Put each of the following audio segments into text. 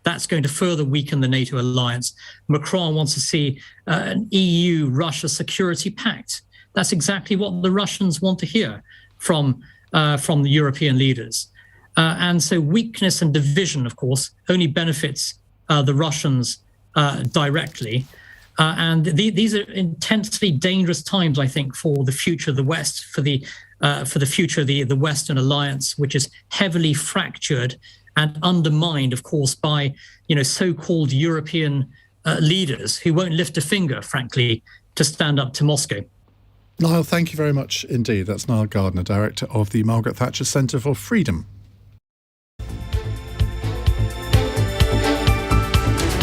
that's going to further weaken the NATO alliance. Macron wants to see an EU-Russia security pact. That's exactly what the Russians want to hear from the European leaders. And so weakness and division, of course, only benefits the Russians directly. And these are intensely dangerous times, I think, for the future of the West, for the future of the Western alliance, which is heavily fractured and undermined, of course, by so-called European leaders who won't lift a finger, frankly, to stand up to Moscow. Niall, thank you very much indeed. That's Niall Gardner, Director of the Margaret Thatcher Centre for Freedom.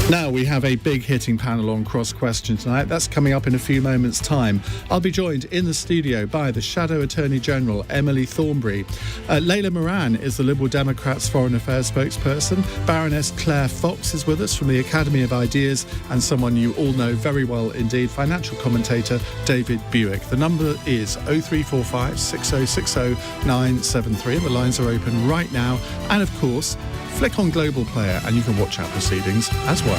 Now we have a big hitting panel on Cross Question tonight. That's coming up in a few moments' time. I'll be joined in the studio by the Shadow Attorney General, Emily Thornberry. Layla Moran is the Liberal Democrats Foreign Affairs spokesperson. Baroness Claire Fox is with us from the Academy of Ideas, and someone you all know very well indeed, financial commentator David Buik. The number is 0345 6060 973. The lines are open right now. And of course, flick on Global Player and you can watch our proceedings as well.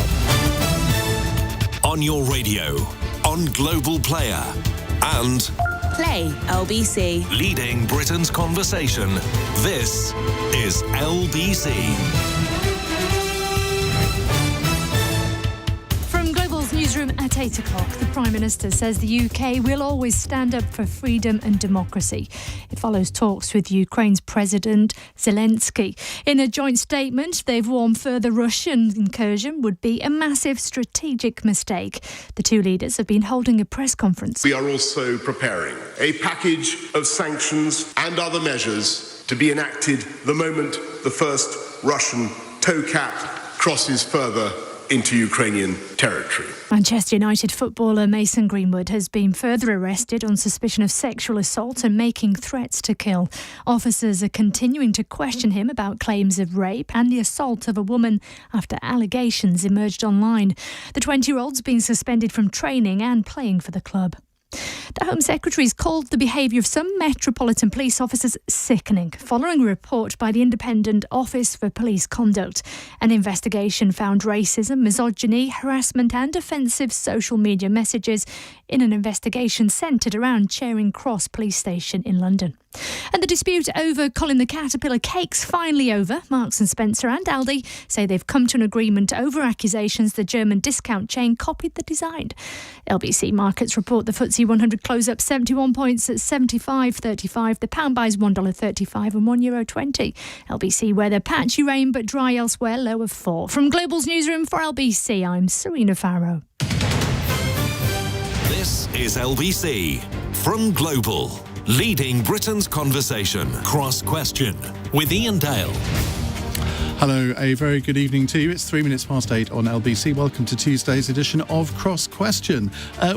On your radio, on Global Player, and Play LBC. Leading Britain's conversation. This is LBC. Newsroom at 8 o'clock. The Prime Minister says the UK will always stand up for freedom and democracy. It follows talks with Ukraine's President Zelensky. In a joint statement, they've warned further Russian incursion would be a massive strategic mistake. The two leaders have been holding a press conference. We are also preparing a package of sanctions and other measures to be enacted the moment the first Russian tow cap crosses further into Ukrainian territory. Manchester United footballer Mason Greenwood has been further arrested on suspicion of sexual assault and making threats to kill. Officers are continuing to question him about claims of rape and the assault of a woman after allegations emerged online. The 20-year-old's been suspended from training and playing for the club. The Home Secretary's called the behaviour of some Metropolitan Police officers sickening, following a report by the Independent Office for Police Conduct. An investigation found racism, misogyny, harassment and offensive social media messages in an investigation centred around Charing Cross Police Station in London. And the dispute over Colin the Caterpillar cake's finally over. Marks and Spencer and Aldi say they've come to an agreement over accusations the German discount chain copied the design. LBC Markets report the FTSE 100 close up 71 points at 75.35. The pound buys $1.35 and €1.20. LBC weather, patchy rain but dry elsewhere, low of 4. From Global's newsroom for LBC, I'm Serena Farrow. This is LBC from Global. Leading Britain's conversation. Cross Question with Iain Dale. Hello, a very good evening to you. It's 8 on LBC. Welcome to Tuesday's edition of Cross Question.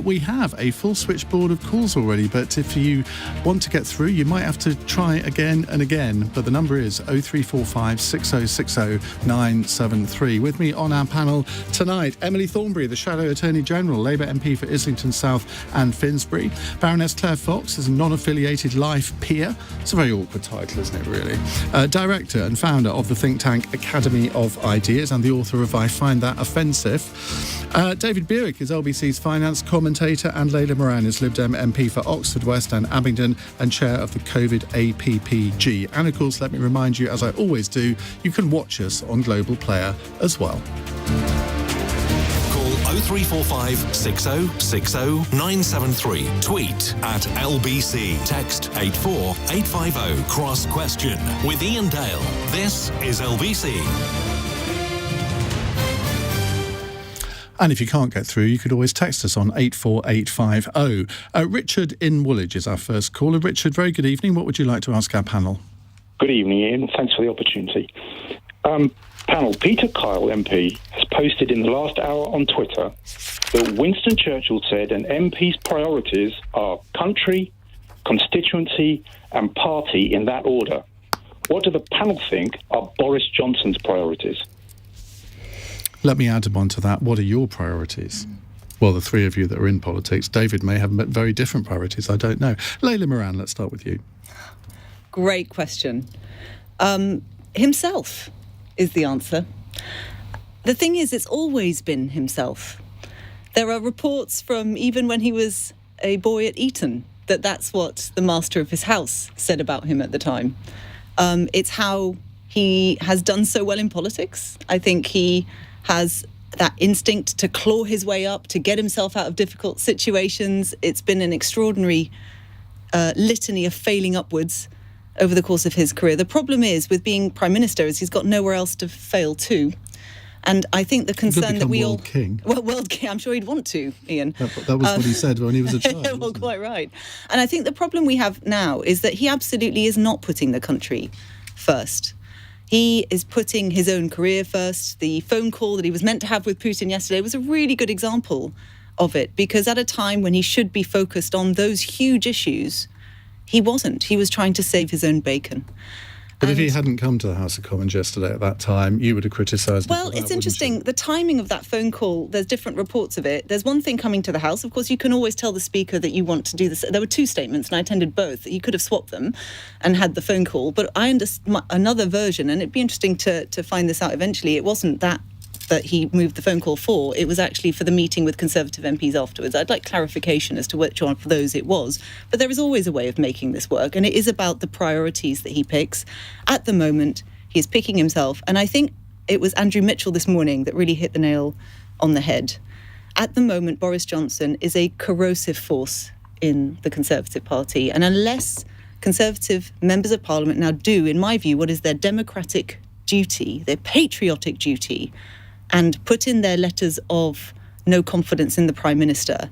We have a full switchboard of calls already, but if you want to get through, you might have to try again and again. But the number is 0345 6060 973. With me on our panel tonight, Emily Thornberry, the Shadow Attorney General, Labour MP for Islington South and Finsbury. Baroness Claire Fox is a non-affiliated life peer. It's a very awkward title, isn't it, really? Director and founder of the think tank Academy of Ideas and the author of I Find That Offensive. David Buik is LBC's finance commentator, and Layla Moran is Lib Dem MP for Oxford West and Abingdon and chair of the COVID APPG. And of course, let me remind you, as I always do, you can watch us on Global Player as well. 0345 6060 973. Tweet at LBC. Text 84850. Cross Question with Iain Dale. This is LBC. And if you can't get through, you could always text us on 84850. Richard in Woolwich is our first caller. Richard, very good evening. What would you like to ask our panel? Good evening, Iain. Thanks for the opportunity. Panel, Peter Kyle MP has posted in the last hour on Twitter that Winston Churchill said an MP's priorities are country, constituency and party in that order. What do the panel think are Boris Johnson's priorities? Let me add on to that. What are your priorities? Well, the three of you that are in politics, David may have very different priorities. I don't know. Layla Moran, let's start with you. Great question. Himself is the answer. The thing is, it's always been himself. There are reports from even when he was a boy at Eton that's what the master of his house said about him at the time. It's how he has done so well in politics. I think he has that instinct to claw his way up, to get himself out of difficult situations. It's been an extraordinary litany of failing upwards over the course of his career. The problem is with being Prime Minister is he's got nowhere else to fail to. And I think the concern that we all... King. Well, world king. I'm sure he'd want to, Iain. That was what he said when he was a child. Well, quite right. And I think the problem we have now is that he absolutely is not putting the country first. He is putting his own career first. The phone call that he was meant to have with Putin yesterday was a really good example of it, because at a time when he should be focused on those huge issues, he wasn't. He was trying to save his own bacon. But if he hadn't come to the House of Commons yesterday at that time, you would have criticised him. Well, it's interesting. The timing of that phone call, there's different reports of it. There's one thing coming to the House. Of course, you can always tell the Speaker that you want to do this. There were two statements, and I attended both. You could have swapped them and had the phone call. But I understand another version, and it'd be interesting to find this out eventually. It wasn't that he moved the phone call for. It was actually for the meeting with Conservative MPs afterwards. I'd like clarification as to which one of those it was. But there is always a way of making this work, and it is about the priorities that he picks. At the moment, he is picking himself, and I think it was Andrew Mitchell this morning that really hit the nail on the head. At the moment, Boris Johnson is a corrosive force in the Conservative Party, and unless Conservative members of Parliament now do, in my view, what is their democratic duty, their patriotic duty, and put in their letters of no confidence in the Prime Minister,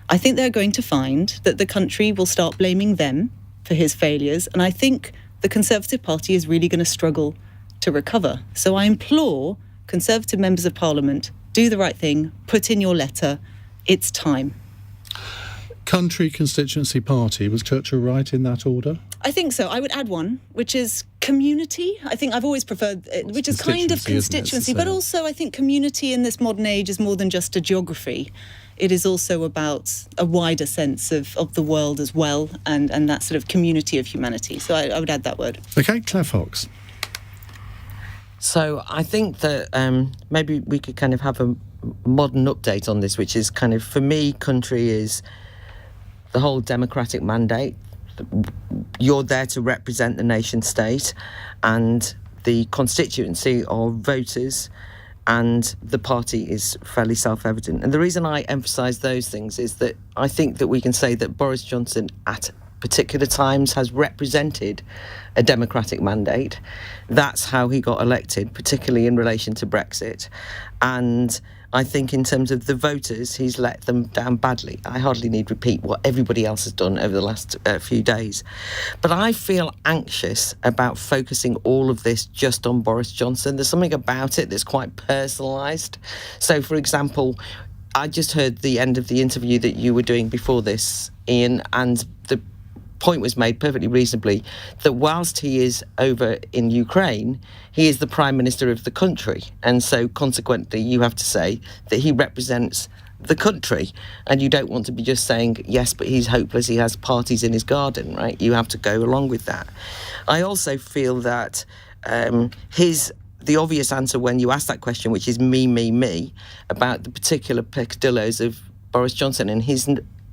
I think they're going to find that the country will start blaming them for his failures, and I think the Conservative Party is really going to struggle to recover. So I implore Conservative members of Parliament, do the right thing, put in your letter, it's time. Country, constituency, party, was Churchill right in that order? I think so. I would add one, which is community. I think I've always preferred, which is kind of constituency, but also I think community in this modern age is more than just a geography. It is also about a wider sense of the world as well, and that sort of community of humanity. So I would add that word. OK, Claire Fox. So I think that maybe we could kind of have a modern update on this, which is kind of, for me, country is the whole democratic mandate. You're there to represent the nation state, and the constituency of voters and the party is fairly self-evident. And the reason I emphasise those things is that I think that we can say that Boris Johnson at particular times has represented a democratic mandate. That's how he got elected, particularly in relation to Brexit. And I think in terms of the voters, he's let them down badly. I hardly need repeat what everybody else has done over the last few days. But I feel anxious about focusing all of this just on Boris Johnson. There's something about it that's quite personalised. So, for example, I just heard the end of the interview that you were doing before this, Iain, and the point was made perfectly reasonably that whilst he is over in Ukraine, he is the Prime Minister of the country. And so consequently, you have to say that he represents the country. And you don't want to be just saying, yes, but he's hopeless, he has parties in his garden, right? You have to go along with that. I also feel that the obvious answer when you ask that question, which is me, about the particular peccadilloes of Boris Johnson and his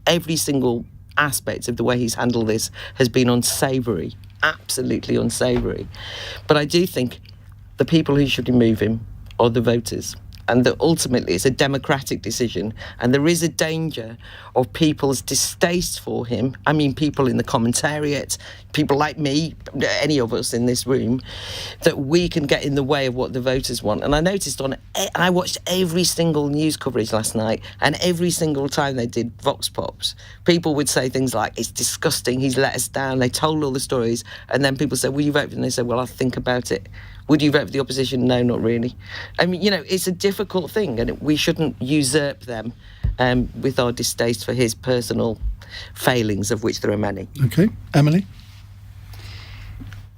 every single aspect of the way he's handled this has been unsavoury, absolutely unsavoury. But I do think the people who should remove him are the voters, and that ultimately it's a democratic decision, and there is a danger of people's distaste for him. I mean, people in the commentariat, people like me, any of us in this room, that we can get in the way of what the voters want. And I noticed I watched every single news coverage last night, and every single time they did Vox Pops, people would say things like, it's disgusting, he's let us down, they told all the stories, and then people said, will you vote for him? And they said, well, I'll think about it. Would you vote for the opposition? No, not really. I mean, it's a difficult thing, and we shouldn't usurp them with our distaste for his personal failings, of which there are many. OK. Emily?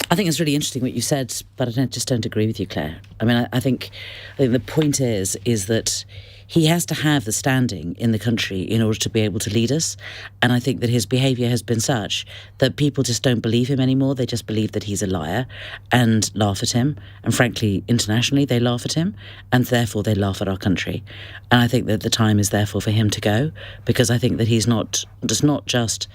I think it's really interesting what you said, but I just don't agree with you, Claire. I mean, I think the point is that he has to have the standing in the country in order to be able to lead us. And I think that his behaviour has been such that people just don't believe him anymore. They just believe that he's a liar and laugh at him. And frankly, internationally, they laugh at him, and therefore they laugh at our country. And I think that the time is therefore for him to go, because I think that he's not just...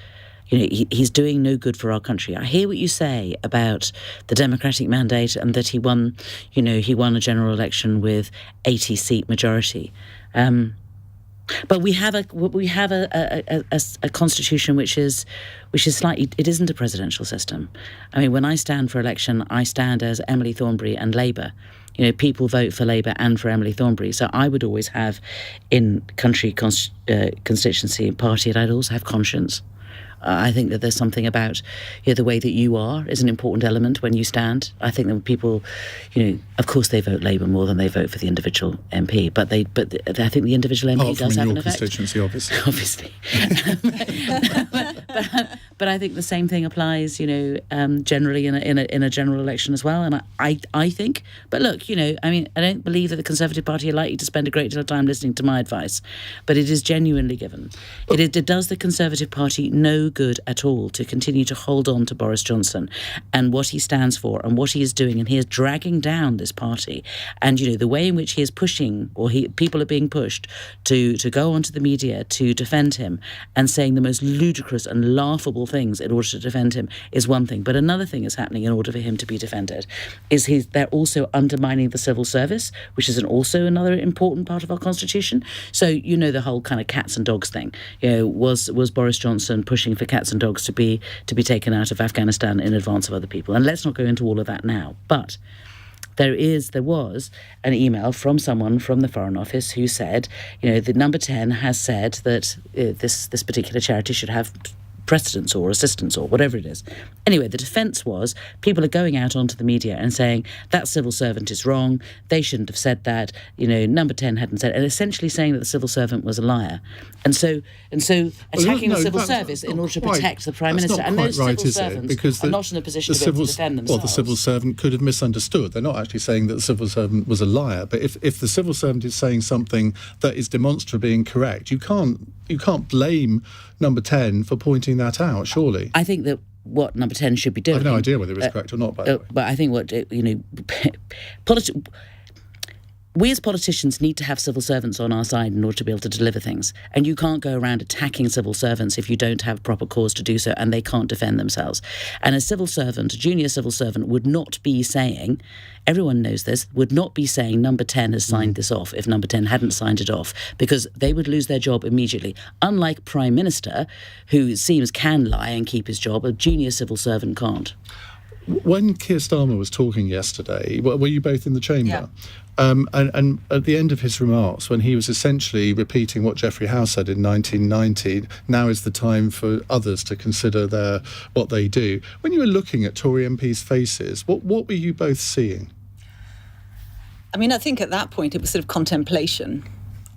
he's doing no good for our country. I hear what you say about the democratic mandate and that he won a general election with 80-seat majority. But we have a constitution which is slightly. It isn't a presidential system. I mean, when I stand for election, I stand as Emily Thornberry and Labour. People vote for Labour and for Emily Thornberry. So I would always have in country constituency and party, and I'd also have conscience. I think that there's something about the way that you are is an important element when you stand. I think that people, of course they vote Labour more than they vote for the individual MP, but I think the individual MP does have an effect. Constituency, obviously. but I think the same thing applies, generally in a general election as well. And I think, but look, I don't believe that the Conservative Party are likely to spend a great deal of time listening to my advice, but it is genuinely given. It does the Conservative Party no good at all to continue to hold on to Boris Johnson and what he stands for and what he is doing, and he is dragging down this party. And the way in which he is pushing, or people are being pushed to go onto the media to defend him and saying the most ludicrous and laughable things in order to defend him is one thing. But another thing is happening in order for him to be defended is they're also undermining the civil service, which is also another important part of our constitution. So the whole kind of cats and dogs thing. Was Boris Johnson pushing for cats and dogs to be taken out of Afghanistan in advance of other people? And let's not go into all of that now. But there was an email from someone from the Foreign Office who said, the number 10 has said that this particular charity should have precedence or assistance or whatever it is. Anyway, the defence was people are going out onto the media and saying that civil servant is wrong, they shouldn't have said that, number 10 hadn't said, and essentially saying that the civil servant was a liar. And so attacking the civil service in order to protect the Prime Minister. And those civil servants are not in a position to be able to defend themselves. Well, the civil servant could have misunderstood. They're not actually saying that the civil servant was a liar, but if the civil servant is saying something that is demonstrably incorrect, you can't blame number 10 for pointing that out, surely. I think that what number 10 should be doing... I have no idea whether it's correct or not, by the way. But I think we as politicians need to have civil servants on our side in order to be able to deliver things. And you can't go around attacking civil servants if you don't have proper cause to do so and they can't defend themselves. And a civil servant, a junior civil servant, would not be saying, everyone knows this, would not be saying number 10 has signed this off if number 10 hadn't signed it off, because they would lose their job immediately. Unlike Prime Minister, who it seems can lie and keep his job, a junior civil servant can't. When Keir Starmer was talking yesterday, were you both in the chamber? Yeah. And at the end of his remarks, when he was essentially repeating what Geoffrey Howe said in 1990, now is the time for others to consider what they do. When you were looking at Tory MPs' faces, what were you both seeing? I mean, I think at that point it was sort of contemplation.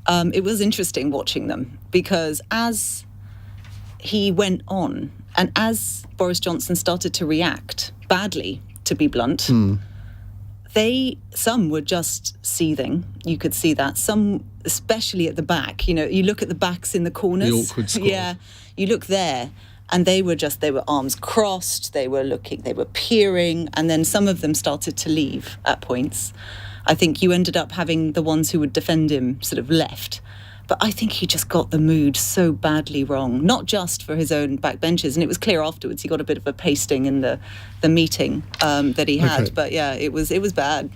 It was interesting watching them, because as he went on and as Boris Johnson started to react badly, to be blunt, some were just seething. You could see that. Some, especially at the back, you look at the backs in the corners. The awkward squad. Yeah, you look there and they were arms crossed, they were peering, and then some of them started to leave at points. I think you ended up having the ones who would defend him sort of left. But I think he just got the mood so badly wrong, not just for his own backbenchers. And it was clear afterwards he got a bit of a pasting in the meeting that he had. Okay. But yeah, it was bad.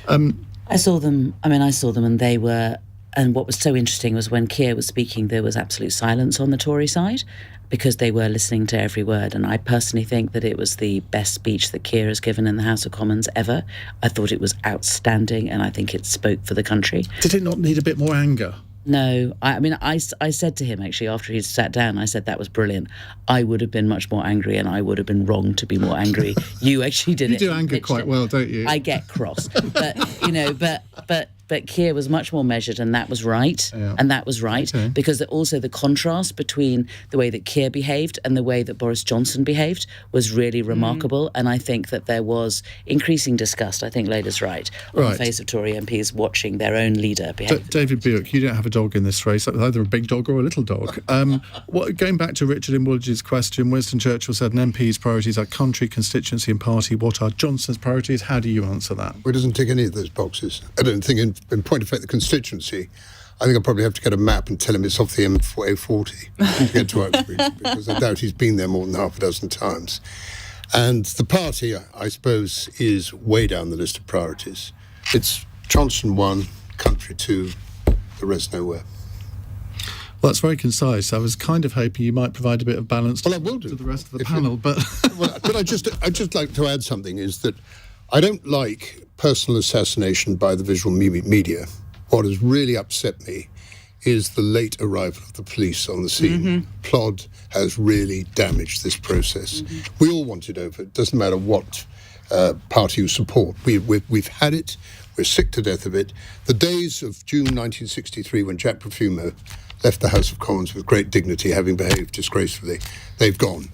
I saw them, and they were... And what was so interesting was when Keir was speaking, there was absolute silence on the Tory side, because they were listening to every word. And I personally think that it was the best speech that Keir has given in the House of Commons ever. I thought it was outstanding, and I think it spoke for the country. Did it not need a bit more anger? No, I said to him, actually, after he'd sat down, I said, that was brilliant. I would have been much more angry, and I would have been wrong to be more angry. You actually did it. You do anger quite well, don't you? I get cross. But Keir was much more measured, and that was right. Yeah. And that was right, because also the contrast between the way that Keir behaved and the way that Boris Johnson behaved was really remarkable. And I think that there was increasing disgust, I think Layla's right, on the face of Tory MPs watching their own leader behave. David Buik, you don't have a dog in this race, either a big dog or a little dog. Going back to Richard in Woolwich's question, Winston Churchill said an MP's priorities are country, constituency and party. What are Johnson's priorities? How do you answer that? Well, it doesn't tick any of those boxes. I don't think, in point of fact, the constituency, I think I'll probably have to get a map and tell him it's off the A40 to get to Uxbridge, because I doubt he's been there more than half a dozen times. And the party, I suppose, is way down the list of priorities. It's Johnson 1, country 2, the rest nowhere. Well, that's very concise. I was kind of hoping you might provide a bit of balance I will do. to the rest of the panel, but... But I'd just like to add something, is that I don't like personal assassination by the visual media. What has really upset me is the late arrival of the police on the scene. Plod has really damaged this process. We all want it over. It doesn't matter what party you support. We've had it. We're sick to death of it. The days of June 1963, when Jack Profumo left the House of Commons with great dignity, having behaved disgracefully, they've gone.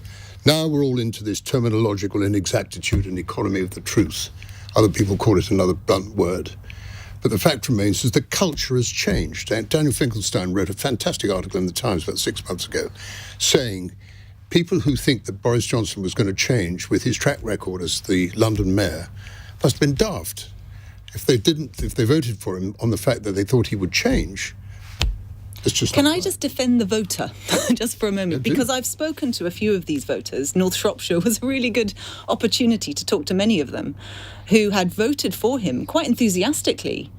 Now we're all into this terminological inexactitude and economy of the truth. Other people call it another blunt word. But the fact remains is the culture has changed. Daniel Finkelstein wrote a fantastic article in the Times about 6 months ago saying people who think that Boris Johnson was going to change with his track record as the London mayor must have been daft. If they voted for him on the fact that they thought he would change, it's just... Can I just defend the voter just for a moment? Because I've spoken to a few of these voters. North Shropshire was a really good opportunity to talk to many of them who had voted for him quite enthusiastically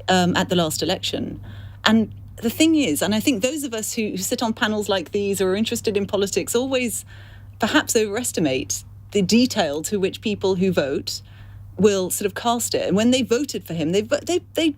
at the last election. And the thing is, and I think those of us who sit on panels like these or are interested in politics always perhaps overestimate the detail to which people who vote will sort of cast it. And when they voted for him, they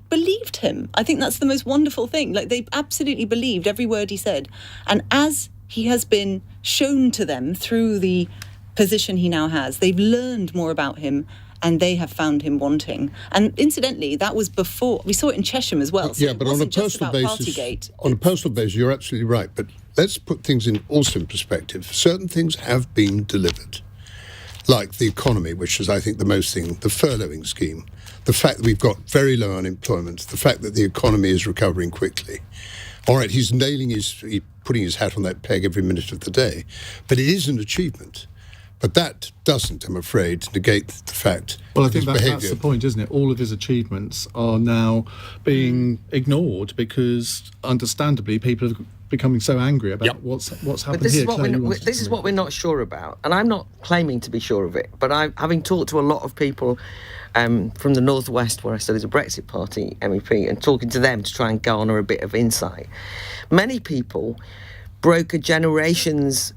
believed him. I think that's the most wonderful thing. Like, they absolutely believed every word he said. And as he has been shown to them through the position he now has, they've learned more about him and they have found him wanting. And incidentally, that was before. We saw it in Chesham as well. So yeah, but on a personal basis, you're absolutely right. But let's put things also in perspective. Certain things have been delivered, like the economy, which is, I think, the most thing, the furloughing scheme, the fact that we've got very low unemployment, the fact that the economy is recovering quickly. All right, he's putting his hat on that peg every minute of the day, but it is an achievement. But that doesn't, I'm afraid, negate the fact Well, I of think his behaviour. that's the point, isn't it? All of his achievements are now being ignored because, understandably, people are becoming so angry about what's happened this here. This is what we're not sure about, and I'm not claiming to be sure of it, but having talked to a lot of people from the Northwest, where I studied a Brexit Party MEP, and talking to them to try and garner a bit of insight, many people broke a generations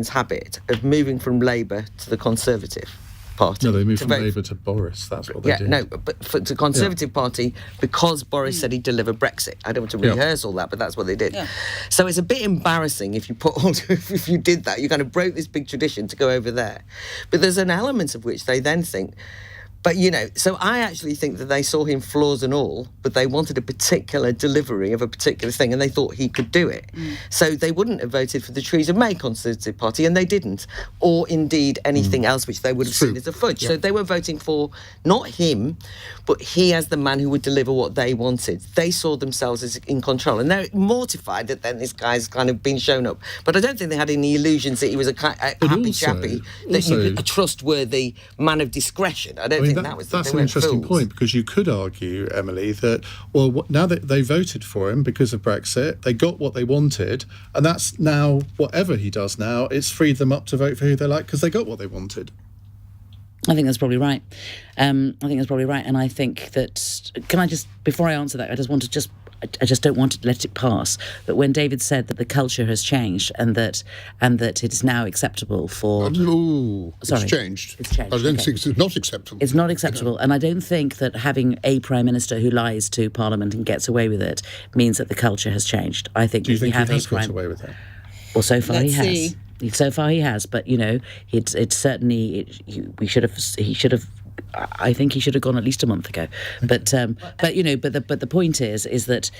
habit of moving from Labour to the Conservative Party. No, they moved from Labour to Boris. That's what they did. No, but for the Conservative Party, because Boris said he'd deliver Brexit. I don't want to rehearse all that, but that's what they did. Yeah. So it's a bit embarrassing if you did that. You kind of broke this big tradition to go over there. But there's an element of which they then think, but, so I actually think that they saw him flaws and all, but they wanted a particular delivery of a particular thing, and they thought he could do it. So they wouldn't have voted for the Theresa May Conservative Party, and they didn't, or indeed anything else which they would have seen as a fudge. Yeah. So they were voting for not him, but he as the man who would deliver what they wanted. They saw themselves as in control, and they're mortified that then this guy's kind of been shown up. But I don't think they had any illusions that he was a happy chappy, a trustworthy man of discretion. I don't think that's an interesting point, because you could argue, Emily, that, now that they voted for him because of Brexit, they got what they wanted, and that's now, whatever he does now, it's freed them up to vote for who they like because they got what they wanted. I think that's probably right. And I think that, can I just, before I answer that, I just don't want to let it pass that when David said that the culture has changed and that it is now acceptable for... It's changed. It's changed. I don't think it's not acceptable. It's not acceptable. And I don't think that having a Prime Minister who lies to Parliament and gets away with it means that the culture has changed. I think if we have a Prime... got away with it? Well, so far Let's he has. see. So far he has, but it's certainly he should have I think he should have gone at least a month ago. But the point is that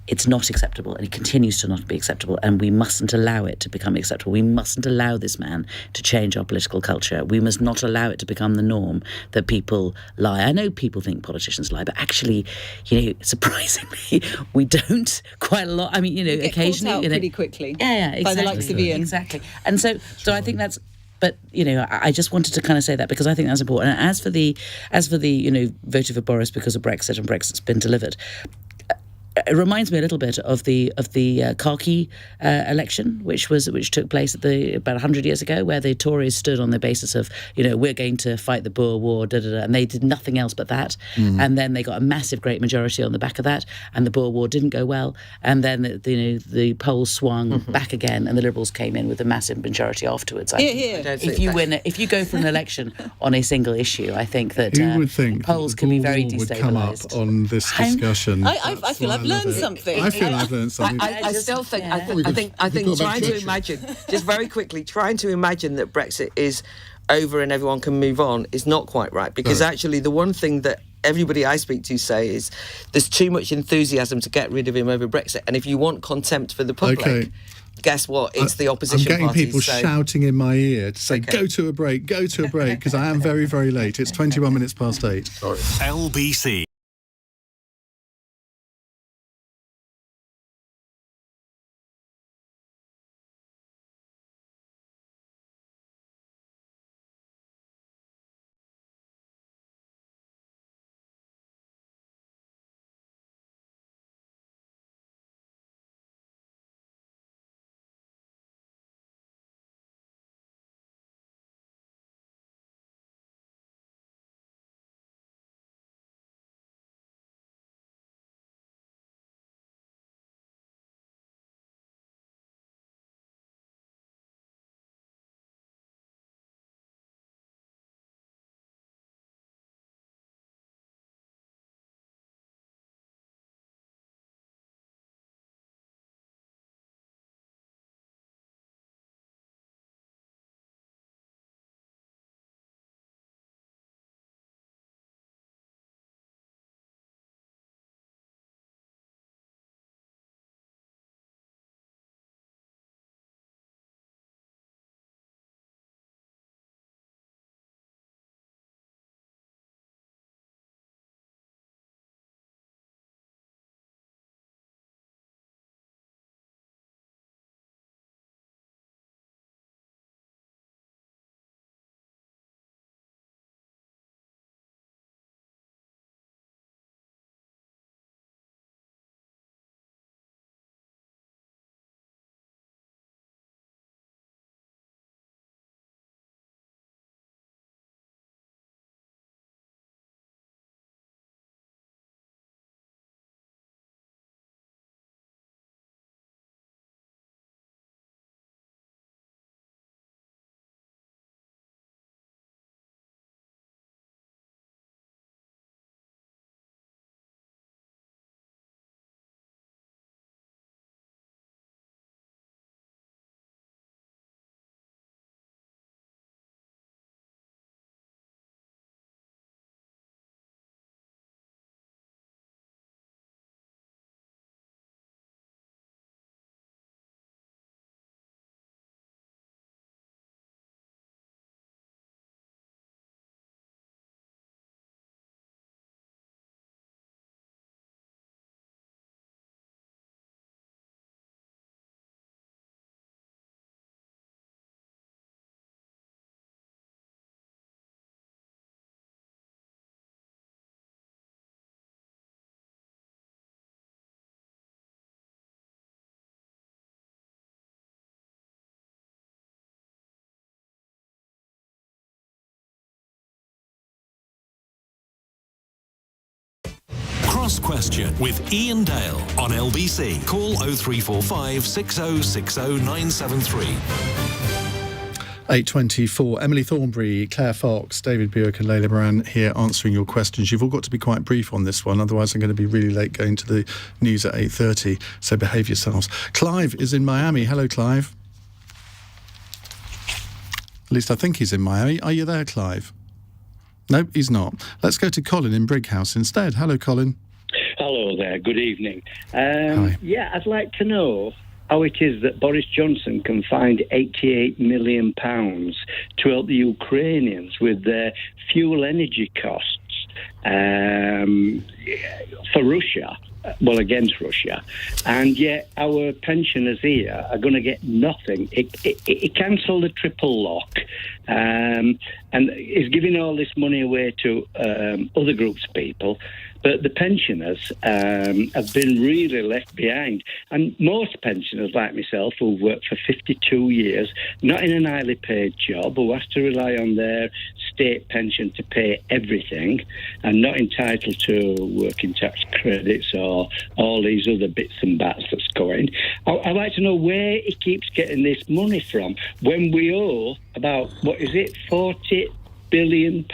it's not acceptable, and it continues to not be acceptable, and we mustn't allow it to become acceptable. We mustn't allow this man to change our political culture. We must not allow it to become the norm that people lie. I know people think politicians lie, but actually, surprisingly, we don't quite a lot. I mean, get occasionally, caught out pretty quickly. Yeah, exactly. By the likes of Iain. Exactly. And so I think that's. But I just wanted to kind of say that because I think that's important. And as for the voted for Boris because of Brexit, and Brexit's been delivered. It reminds me a little bit of the Khaki election, which took place about 100 years ago, where the Tories stood on the basis of we're going to fight the Boer War, and they did nothing else but that, and then they got a massive great majority on the back of that, and the Boer War didn't go well, and then the polls swung back again, and the Liberals came in with a massive majority afterwards. If you go for an election on a single issue, I think that who would think polls can be very destabilised. Would come up on this discussion. I feel I've learned something. I feel I've learned something. I still think. I think trying to imagine, just very quickly, trying to imagine that Brexit is over and everyone can move on is not quite right, because actually the one thing that everybody I speak to say is there's too much enthusiasm to get rid of him over Brexit, and if you want contempt for the public. Guess what? It's the opposition I'm getting parties, people shouting in my ear to say, go to a break, because I am very, very late. It's 21 minutes past 8. Sorry. LBC. Cross Question with Iain Dale on LBC. Call 0345 6060 973. 8:24. Emily Thornberry, Claire Fox, David Buik and Layla Moran here answering your questions. You've all got to be quite brief on this one, otherwise I'm going to be really late going to the news at 8:30, so behave yourselves. Clive is in Miami. Hello, Clive. At least I think he's in Miami. Are you there, Clive? No, he's not. Let's go to Colin in Brighouse instead. Hello, Colin. Hello there. Good evening. Hi. Yeah, I'd like to know how it is that Boris Johnson can find £88 million to help the Ukrainians with their fuel energy costs for Russia. Well, against Russia, and yet our pensioners here are going to get nothing. It cancelled the triple lock, and is giving all this money away to other groups of people. But the pensioners have been really left behind. And most pensioners, like myself, who've worked for 52 years, not in an highly paid job, who has to rely on their state pension to pay everything, and not entitled to working tax credits or all these other bits and bats that's going. I'd like to know where he keeps getting this money from when we owe about, £40 billion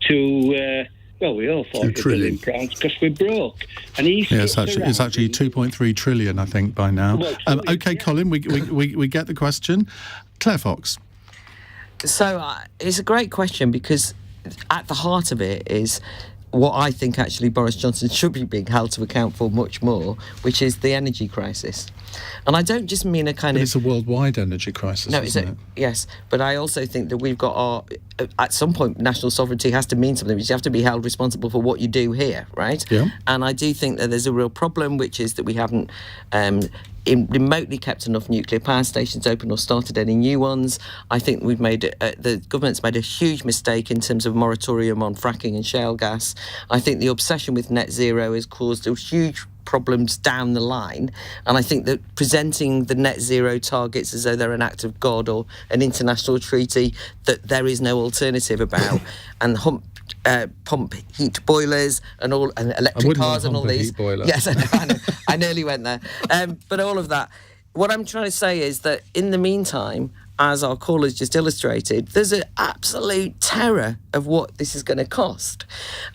to... well, we owe £40 billion because we're broke. And it's actually 2.3 trillion, I think, by now. Well, OK, yeah. Colin, we get the question. Claire Fox. So it's a great question because at the heart of it is what I think actually Boris Johnson should be being held to account for much more, which is the energy crisis. And I don't just mean It's a worldwide energy crisis, isn't it? Yes, but I also think that we've got at some point, national sovereignty has to mean something, which you have to be held responsible for what you do here, right? Yeah. And I do think that there's a real problem, which is that we haven't remotely kept enough nuclear power stations open or started any new ones. I think the government's made a huge mistake in terms of moratorium on fracking and shale gas. I think the obsession with net zero has caused a huge problems down the line, and I think that presenting the net zero targets as though they're an act of God or an international treaty that there is no alternative about, and pump heat boilers and electric cars and all these. Yes, I know. I nearly went there. But all of that. What I'm trying to say is that in the meantime, as our callers just illustrated, there's an absolute terror of what this is going to cost.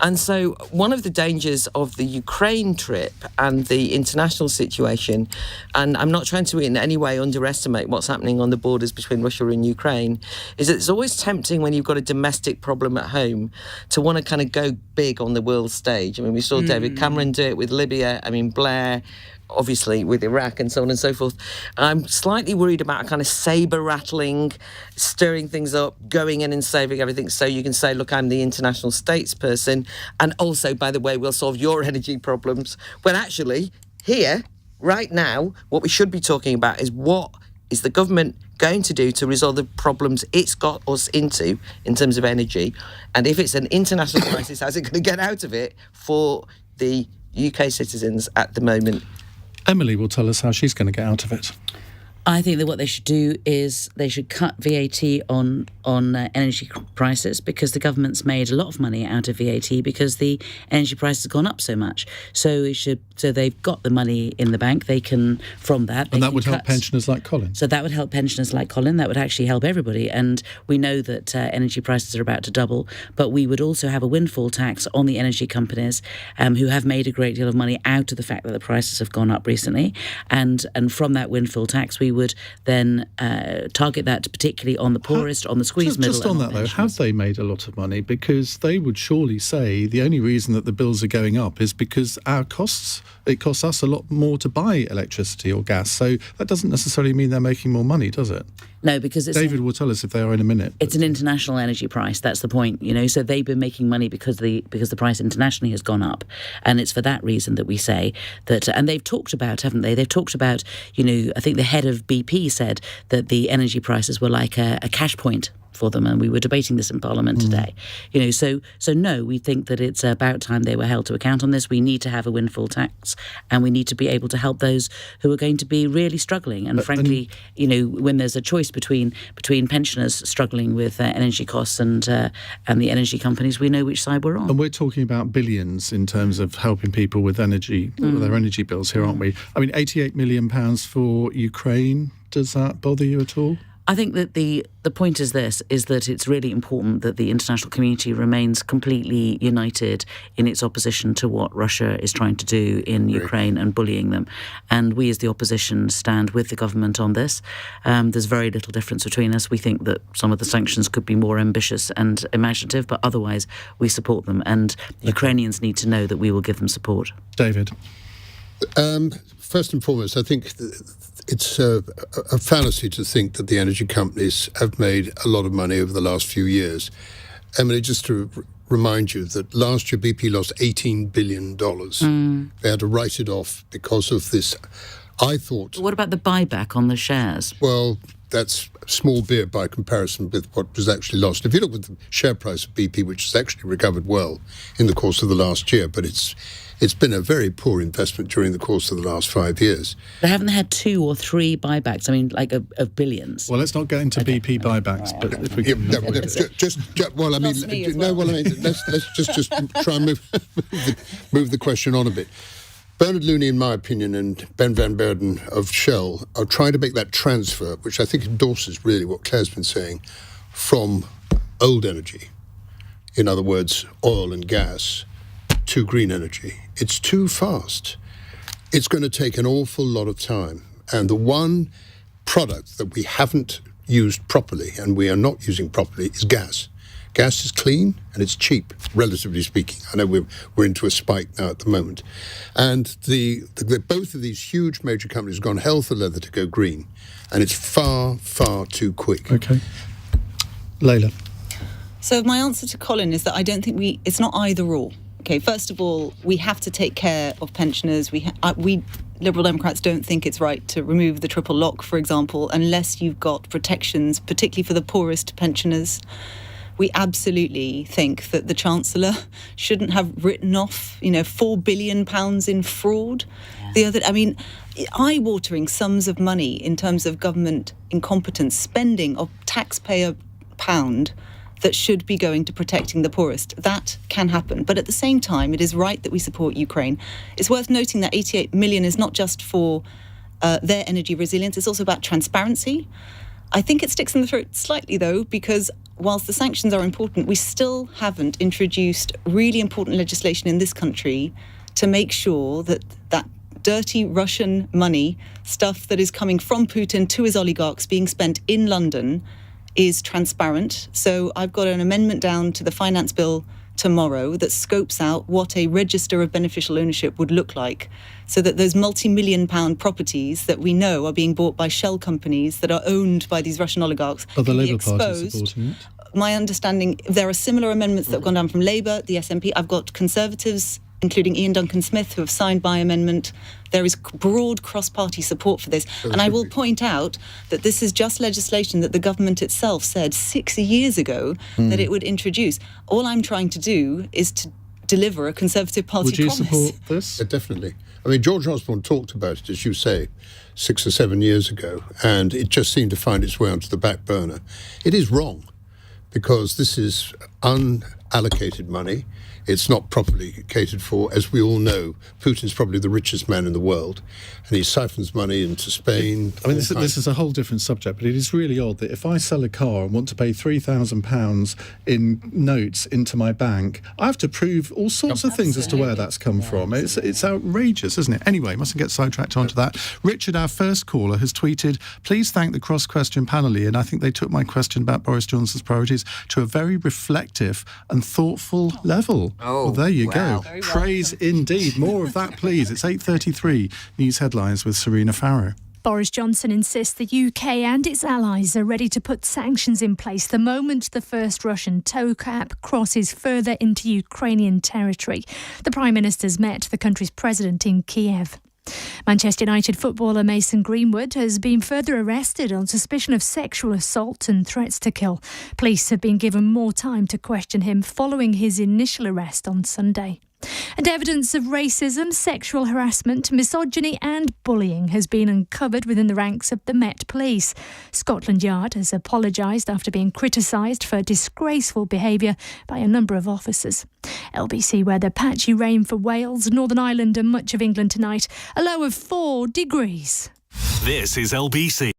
And so one of the dangers of the Ukraine trip and the international situation, and I'm not trying to in any way underestimate what's happening on the borders between Russia and Ukraine, is that it's always tempting when you've got a domestic problem at home to want to kind of go big on the world stage. I mean, we saw David Cameron do it with Libya. I mean, Blair, obviously with Iraq and so on and so forth. I'm slightly worried about a kind of sabre-rattling, stirring things up, going in and saving everything so you can say, look, I'm the international states person, and also, by the way, we'll solve your energy problems. When actually, here, right now, what we should be talking about is what is the government going to do to resolve the problems it's got us into in terms of energy, and if it's an international crisis, how's it going to get out of it for the UK citizens at the moment? Emily will tell us how she's going to get out of it. I think that what they should do is they should cut VAT on energy prices, because the government's made a lot of money out of VAT because the energy prices have gone up so much. So they've got the money in the bank. They can, from that, and that would help pensioners like Colin. So that would help pensioners like Colin. That would actually help everybody. And we know that energy prices are about to double, but we would also have a windfall tax on the energy companies who have made a great deal of money out of the fact that the prices have gone up recently. And from that windfall tax, we would then target that particularly on the poorest, on the squeezed middle. Just on that though, have they made a lot of money? Because they would surely say the only reason that the bills are going up is because it costs us a lot more to buy electricity or gas. So that doesn't necessarily mean they're making more money, does it? No, because David will tell us if they are in a minute. It's an international energy price. That's the point, you know. So they've been making money because the price internationally has gone up, and it's for that reason that we say that. And they've talked about, haven't they? They've talked about, you know, I think the head of BP said that the energy prices were like a cash point for them, and we were debating this in Parliament today. You know, so no, we think that it's about time they were held to account on this. We need to have a windfall tax, and we need to be able to help those who are going to be really struggling. And frankly, you know, when there's a choice between pensioners struggling with energy costs and the energy companies, we know which side we're on. And we're talking about billions in terms of helping people with energy, their energy bills here, aren't we? I mean, £88 million for Ukraine. Does that bother you at all? I think that the point is that it's really important that the international community remains completely united in its opposition to what Russia is trying to do in Ukraine and bullying them. And we as the opposition stand with the government on this. There's very little difference between us. We think that some of the sanctions could be more ambitious and imaginative, but otherwise we support them. And Ukrainians need to know that we will give them support. David? First and foremost, I think it's a fallacy to think that the energy companies have made a lot of money over the last few years. Emily, just to remind you that last year BP lost $18 billion. They had to write it off because of this. I thought... What about the buyback on the shares? Well, that's small beer by comparison with what was actually lost. If you look at the share price of BP, which has actually recovered well in the course of the last year, but it's been a very poor investment during the course of the last 5 years. They haven't had 2 or 3 buybacks, of billions. Well, let's not get into BP buybacks, but if we can... let's just try and move the question on a bit. Bernard Looney, in my opinion, and Ben van Beurden of Shell are trying to make that transfer, which I think endorses really what Claire's been saying, from old energy, in other words, oil and gas, to green energy. It's too fast. It's going to take an awful lot of time. And the one product that we haven't used properly, and we are not using properly, is gas. Gas is clean and it's cheap, relatively speaking. I know we're into a spike now at the moment. And both of these huge major companies have gone hell for leather to go green. And it's far, far too quick. OK. Layla? So my answer to Colin is that I don't think it's not either or. Okay, first of all, we have to take care of pensioners. We Liberal Democrats don't think it's right to remove the triple lock, for example, unless you've got protections, particularly for the poorest pensioners. We absolutely think that the Chancellor shouldn't have written off, £4 billion in fraud. Eye-watering sums of money in terms of government incompetence, spending of taxpayer pound that should be going to protecting the poorest. That can happen. But at the same time, it is right that we support Ukraine. It's worth noting that 88 million is not just for their energy resilience, it's also about transparency. I think it sticks in the throat slightly, though, because whilst the sanctions are important, we still haven't introduced really important legislation in this country to make sure that that dirty Russian money, stuff that is coming from Putin to his oligarchs being spent in London, is transparent. So I've got an amendment down to the finance bill tomorrow that scopes out what a register of beneficial ownership would look like, so that those multi-million pound properties that we know are being bought by shell companies that are owned by these Russian oligarchs the can be Labour Party exposed. supporting it? My understanding, there are similar amendments that have gone down from Labour, the SNP. I've got Conservatives, including Ian Duncan-Smith, who have signed my amendment. There is broad cross-party support for this. And I will point out that this is just legislation that the government itself said 6 years ago that it would introduce. All I'm trying to do is to deliver a Conservative Party promise. Would you support this? Yeah, definitely. I mean, George Osborne talked about it, as you say, 6 or 7 years ago, and it just seemed to find its way onto the back burner. It is wrong, because this is unallocated money. It's not properly catered for. As we all know, Putin's probably the richest man in the world, and he siphons money into Spain. I mean, this is a whole different subject, but it is really odd that if I sell a car and want to pay £3,000 in notes into my bank, I have to prove all sorts of things as to where that's come from. It's outrageous, isn't it? Anyway, mustn't get sidetracked onto that. Richard, our first caller, has tweeted, "Please thank the cross-question panel, and I think they took my question about Boris Johnson's priorities to a very reflective and thoughtful level." Oh, well, there you go. Praise indeed. More of that, please. It's 8:33. News headlines with Serena Farrow. Boris Johnson insists the UK and its allies are ready to put sanctions in place the moment the first Russian tow cap crosses further into Ukrainian territory. The Prime Minister's met the country's president in Kiev. Manchester United footballer Mason Greenwood has been further arrested on suspicion of sexual assault and threats to kill. Police have been given more time to question him following his initial arrest on Sunday. And evidence of racism, sexual harassment, misogyny and bullying has been uncovered within the ranks of the Met Police. Scotland Yard has apologised after being criticised for disgraceful behaviour by a number of officers. LBC weather, patchy rain for Wales, Northern Ireland and much of England tonight. A low of 4 degrees. This is LBC.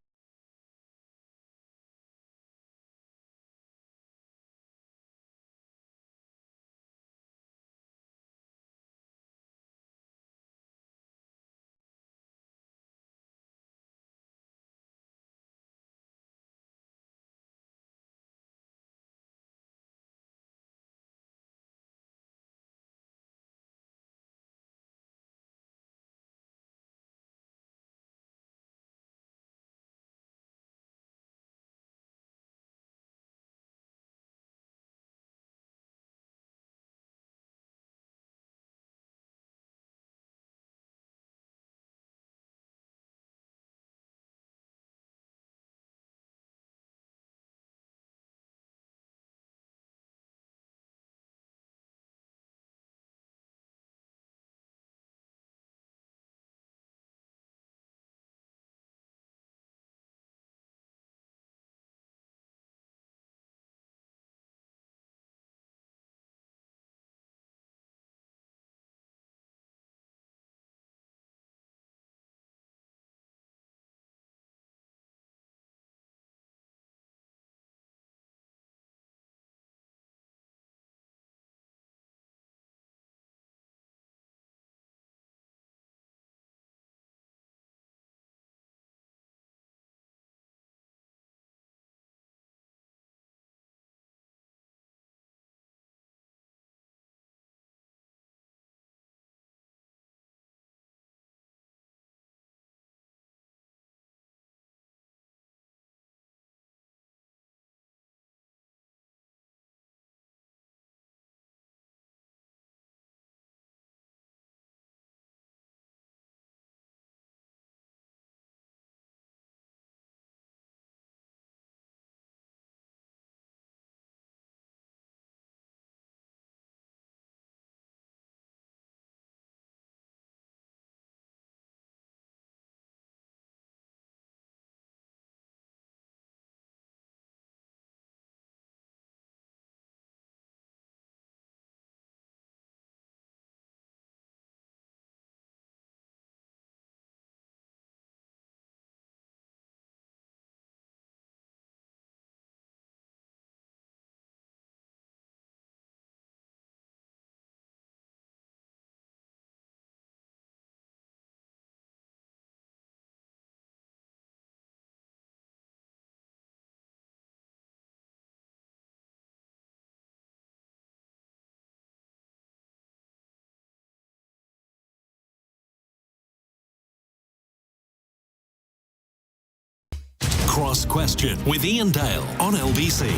Cross Question with Iain Dale on LBC.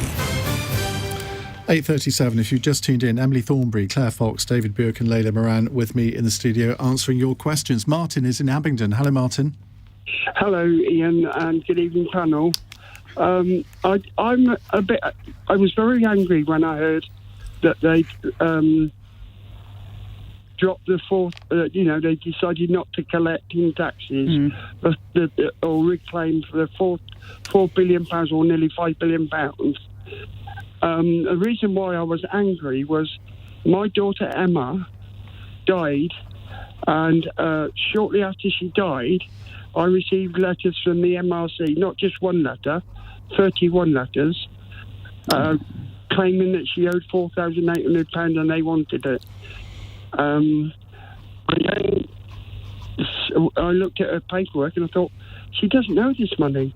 8:37, if you've just tuned in, Emily Thornberry, Claire Fox, David Buik and Layla Moran with me in the studio answering your questions. Martin is in Abingdon. Hello, Martin. Hello, Ian, and good evening, panel. I was very angry when I heard that they dropped the fourth. They decided not to collect in taxes, or reclaim for the £4 billion or nearly £5 billion. The reason why I was angry was my daughter Emma died, and shortly after she died, I received letters from the MRC, not just one letter, 31 letters, claiming that she owed £4,800 and they wanted it. And then I looked at her paperwork and I thought, she doesn't owe this money.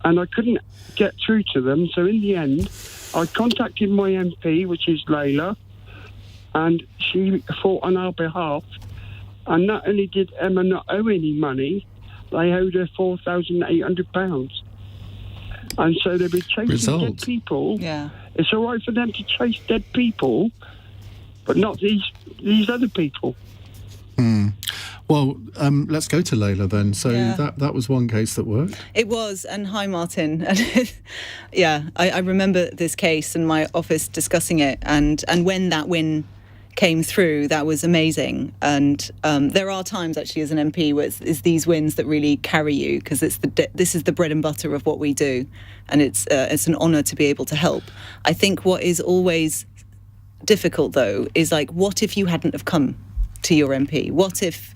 And I couldn't get through to them, so in the end, I contacted my MP, which is Layla, and she fought on our behalf. And not only did Emma not owe any money, they owed her £4,800. And so they've been chasing dead people. Yeah. It's all right for them to chase dead people, but not these other people. Well, let's go to Layla then. So that was one case that worked. It was, and hi, Martin. I remember this case and my office discussing it, and when that win came through, that was amazing. And there are times, actually, as an MP, where it's these wins that really carry you, because this is the bread and butter of what we do, and it's an honour to be able to help. I think what is always difficult, though, is like, what if you hadn't have come to your MP? What if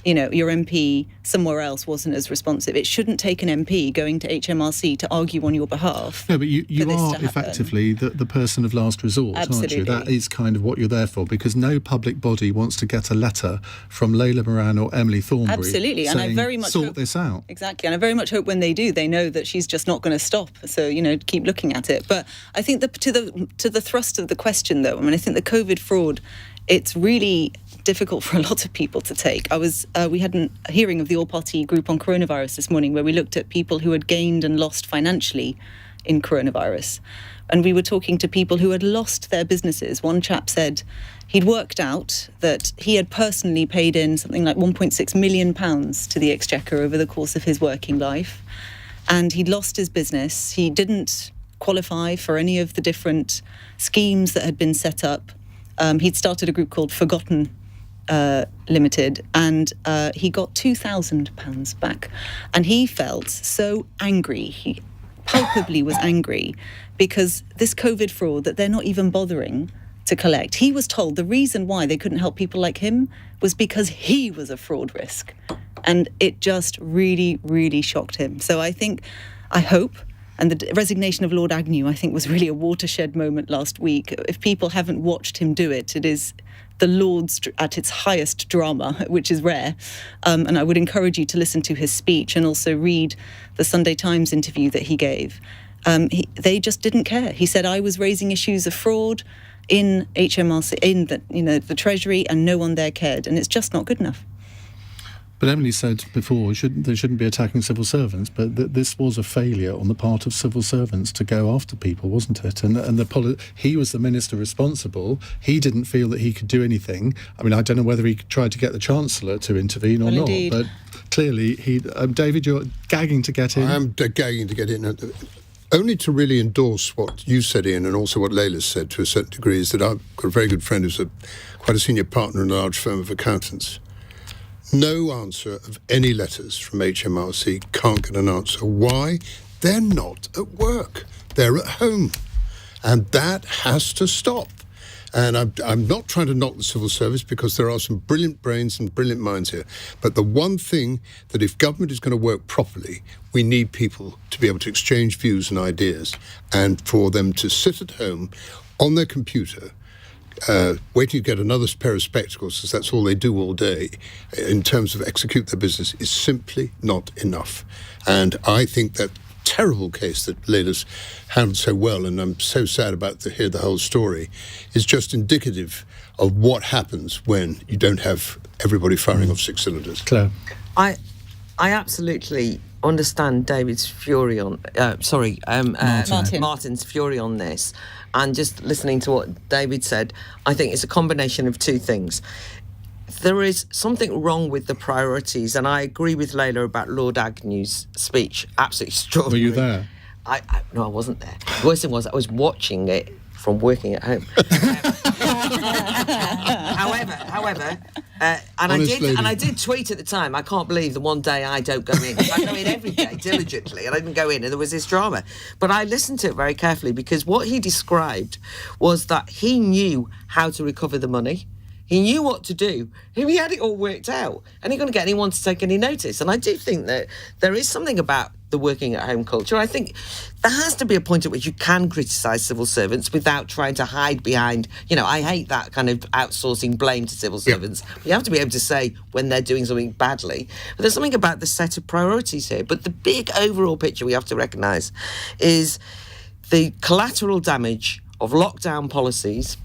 your MP somewhere else wasn't as responsive? It shouldn't take an MP going to HMRC to argue on your behalf. No, but you are effectively the person of last resort, Absolutely. aren't you? That is kind of what you're there for, because no public body wants to get a letter from Layla Moran or Emily Thornberry Absolutely, and I very much sort this out. Exactly, and I very much hope when they do, they know that she's just not going to stop. So, keep looking at it. But I think to the thrust of the question, though, I think the COVID fraud, it's really difficult for a lot of people to take. We had a hearing of the all-party group on coronavirus this morning, where we looked at people who had gained and lost financially in coronavirus. And we were talking to people who had lost their businesses. One chap said he'd worked out that he had personally paid in something like £1.6 million to the Exchequer over the course of his working life. And he'd lost his business. He didn't qualify for any of the different schemes that had been set up. He'd started a group called Forgotten Limited, and he got £2,000 back. And he felt so angry. He palpably was angry because this COVID fraud that they're not even bothering to collect. He was told the reason why they couldn't help people like him was because he was a fraud risk. And it just really, really shocked him. So I hope, and the resignation of Lord Agnew, I think, was really a watershed moment last week. If people haven't watched him do it, it is the Lord's at its highest drama, which is rare. And I would encourage you to listen to his speech and also read the Sunday Times interview that he gave. They just didn't care. He said, I was raising issues of fraud in HMRC, in the Treasury, and no one there cared. And it's just not good enough. But Emily said before, they shouldn't be attacking civil servants, but this was a failure on the part of civil servants to go after people, wasn't it? And he was the minister responsible. He didn't feel that he could do anything. I don't know whether he tried to get the Chancellor to intervene or not, indeed. But clearly he... David, you're gagging to get in. I am gagging to get in. Only to really endorse what you said, Ian, and also what Layla said to a certain degree, is that I've got a very good friend who's quite a senior partner in a large firm of accountants. No answer of any letters from HMRC, can't get an answer. Why? They're not at work. They're at home. And that has to stop. And I'm not trying to knock the civil service, because there are some brilliant brains and brilliant minds here. But the one thing that if government is going to work properly, we need people to be able to exchange views and ideas, and for them to sit at home on their computer waiting to get another pair of spectacles, because that's all they do all day, in terms of execute their business, is simply not enough. And I think that terrible case that Layla's handled so well, and I'm so sad to hear the whole story, is just indicative of what happens when you don't have everybody firing off six cylinders. Claire? I absolutely understand David's fury on... Martin's fury on this. And just listening to what David said, I think it's a combination of two things. There is something wrong with the priorities, and I agree with Layla about Lord Agnew's speech. Absolutely extraordinary. Were you there? No, I wasn't there. The worst thing was I was watching it from working at home. However, I did tweet at the time, I can't believe the one day I don't go in. I go in every day diligently, and I didn't go in, and there was this drama. But I listened to it very carefully, because what he described was that he knew how to recover the money. He knew what to do. He had it all worked out, and he couldn't get anyone to take any notice. And I do think that there is something about the working at home culture. I think there has to be a point at which you can criticise civil servants without trying to hide behind, I hate that kind of outsourcing blame to civil servants. You have to be able to say when they're doing something badly. But there's something about the set of priorities here. But the big overall picture we have to recognise is the collateral damage of lockdown policies,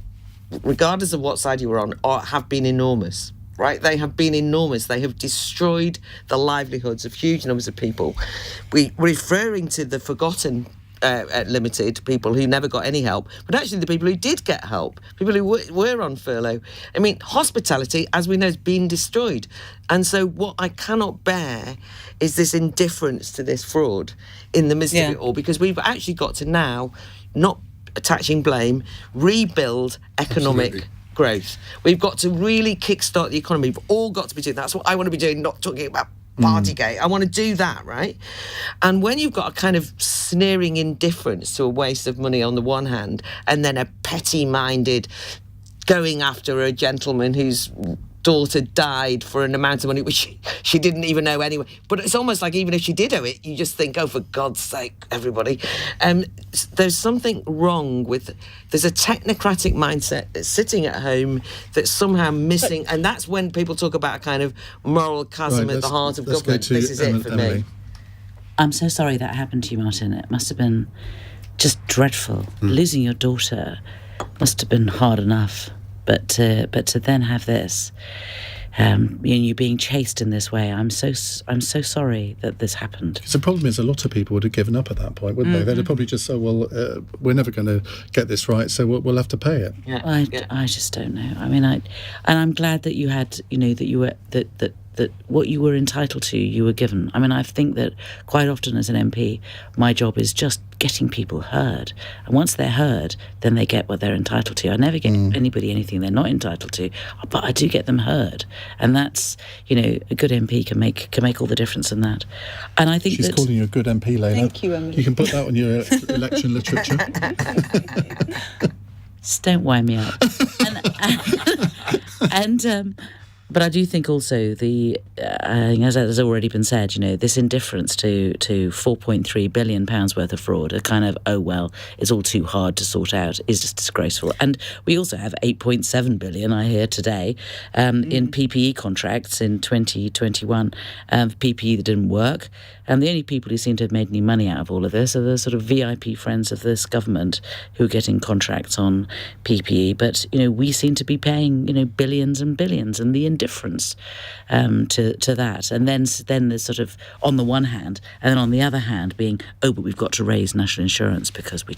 regardless of what side you were on, have been enormous. Right? They have been enormous. They have destroyed the livelihoods of huge numbers of people. Referring to the forgotten limited people who never got any help, but actually the people who did get help, people who were on furlough. I mean, hospitality, as we know, has been destroyed. And so what I cannot bear is this indifference to this fraud in the midst of it all, because we've actually got to now, not attaching blame, rebuild economic growth. We've got to really kickstart the economy. We've all got to be doing that. That's what I want to be doing, not talking about Partygate. I want to do that, right? And when you've got a kind of sneering indifference to a waste of money on the one hand, and then a petty-minded going after a gentleman whose daughter died for an amount of money which she didn't even owe anyway. But it's almost like even if she did owe it, you just think, oh, for God's sake, everybody. There's something wrong with... There's a technocratic mindset that's sitting at home that's somehow missing, and that's when people talk about a kind of moral chasm at the heart of government. This is it for me. I'm so sorry that happened to you, Martin. It must have been just dreadful. Losing your daughter must have been hard enough. But to then have this, you being chased in this way, I'm so sorry that this happened. Because the problem is, a lot of people would have given up at that point, wouldn't they? They'd have probably just said, "Well, we're never going to get this right, so we'll have to pay it." I just don't know. I mean, and I'm glad that you had, that you were that what you were entitled to, you were given. I mean, I think that quite often as an MP, my job is just getting people heard. And once they're heard, then they get what they're entitled to. I never get anybody anything they're not entitled to, but I do get them heard. And that's, a good MP can make all the difference in that. And I think she's calling you a good MP, Layla. Thank you, Emily. You can put that on your election literature. Just don't wind me up. But I do think also as has already been said, this indifference to £4.3 billion worth of fraud, a kind of, oh, well, it's all too hard to sort out, is just disgraceful. And we also have £8.7 billion, I hear today, in PPE contracts in 2021, PPE that didn't work. And the only people who seem to have made any money out of all of this are the sort of VIP friends of this government who are getting contracts on PPE. But, we seem to be paying, billions and billions, and the indifference to that. And then there's sort of on the one hand, and then on the other hand being, oh, but we've got to raise national insurance because we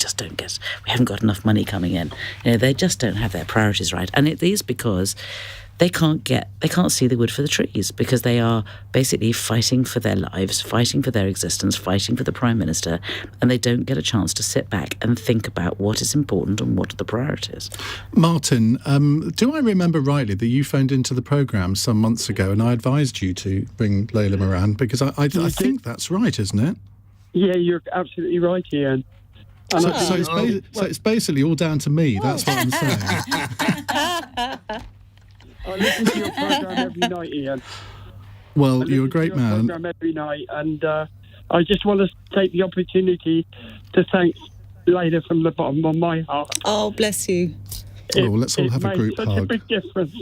haven't got enough money coming in. They just don't have their priorities right. And it is because they can't see the wood for the trees, because they are basically fighting for their lives, fighting for their existence, fighting for the Prime Minister, and they don't get a chance to sit back and think about what is important and what are the priorities. Martin, do I remember rightly that you phoned into the programme some months ago and I advised you to bring Layla Moran? Because I think that's right, isn't it? Yeah, you're absolutely right, Iain. So it's basically all down to me, that's what I'm saying. I listen to your programme every night, Iain. Well, you're a great man. Programme every night, and I just want to take the opportunity to thank Layla from the bottom of my heart. Oh, bless you. Let's all have a group hug. It made such a big difference.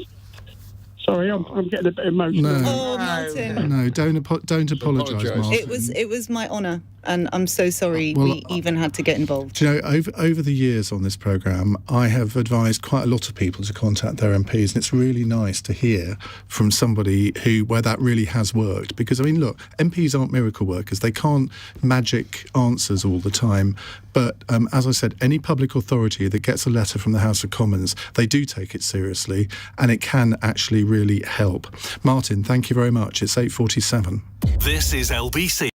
Sorry, I'm getting a bit emotional. No. Oh, Martin. No, don't apologise, Martin. It was my honour, and I'm so sorry we even had to get involved. Do you know, over the years on this programme, I have advised quite a lot of people to contact their MPs, and it's really nice to hear from somebody where that really has worked. Because, I mean, look, MPs aren't miracle workers. They can't magic answers all the time. But as I said, any public authority that gets a letter from the House of Commons, they do take it seriously, and it can actually really help. Martin, thank you very much. It's 8:47. This is LBC.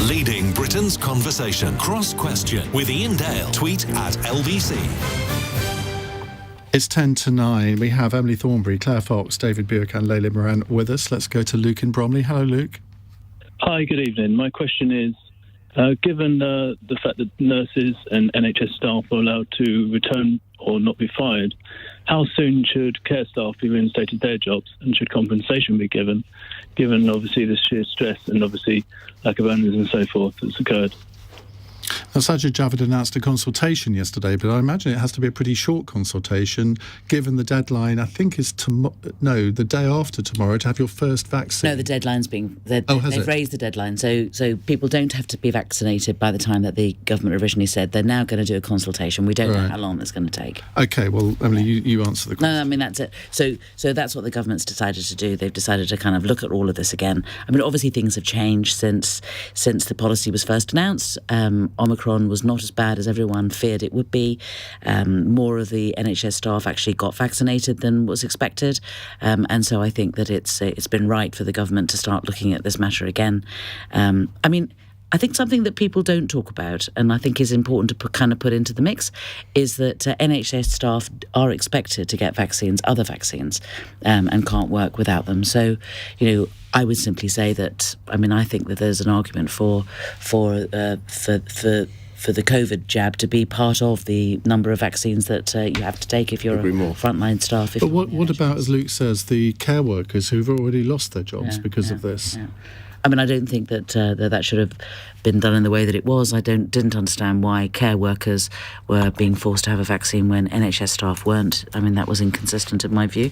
Leading Britain's conversation. Cross Question with Iain Dale. Tweet at LBC. It's 10 to 9. We have Emily Thornberry, Claire Fox, David Buik and Layla Moran with us. Let's go to Luke in Bromley. Hello, Luke. Hi, good evening. My question is, given the fact that nurses and NHS staff are allowed to return or not be fired, how soon should care staff be reinstated their jobs, and should compensation be given obviously the sheer stress and obviously lack of earnings and so forth that's occurred? Now, Sajid Javid announced a consultation yesterday, but I imagine it has to be a pretty short consultation, given the deadline, I think, is the day after tomorrow to have your first vaccine. No, the deadline's they've raised the deadline, so people don't have to be vaccinated by the time that the government originally said. They're now going to do a consultation. We don't know how long it's going to take. Okay, well, Emily, you answer the question. No, I mean, that's it. So that's what the government's decided to do. They've decided to kind of look at all of this again. I mean, obviously things have changed since the policy was first announced. Omicron was not as bad as everyone feared it would be. More of the NHS staff actually got vaccinated than was expected, and so I think that it's been right for the government to start looking at this matter again. I mean, I think something that people don't talk about, and I think is important to put into the mix, is that NHS staff are expected to get vaccines, other vaccines, and can't work without them. So, I would simply say that, I think that there's an argument for the COVID jab to be part of the number of vaccines that you have to take if you're a frontline staff. But what about, as Luke says, the care workers who've already lost their jobs because of this? Yeah. I don't think that that should have been done in the way that it was. I didn't understand why care workers were being forced to have a vaccine when NHS staff weren't. That was inconsistent in my view,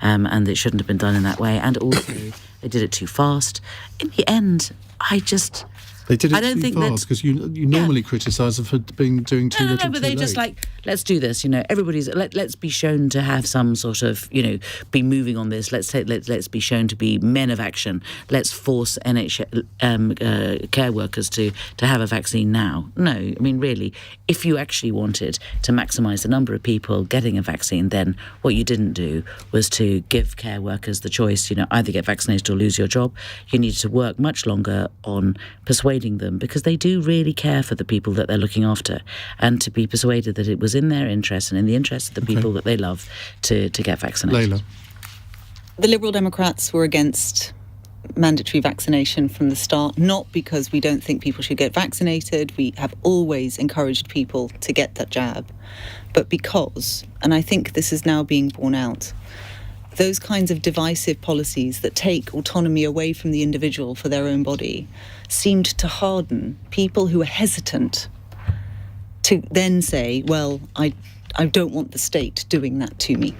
and it shouldn't have been done in that way. And also, they did it too fast. In the end, They did it too fast because you normally criticise them for doing too little. No, but they just let's do this. Let's be shown to have some sort of be moving on this. Let's be shown to be men of action. Let's force NHS care workers to have a vaccine now. No, really, if you actually wanted to maximise the number of people getting a vaccine, then what you didn't do was to give care workers the choice. Either get vaccinated or lose your job. You needed to work much longer on persuading them, because they do really care for the people that they're looking after, and to be persuaded that it was in their interest and in the interest of the people that they love to get vaccinated. Layla. The Liberal Democrats were against mandatory vaccination from the start, not because we don't think people should get vaccinated. We have always encouraged people to get that jab, but because, and I think this is now being borne out, those kinds of divisive policies that take autonomy away from the individual for their own body seemed to harden people who are hesitant to then say, well, I don't want the state doing that to me.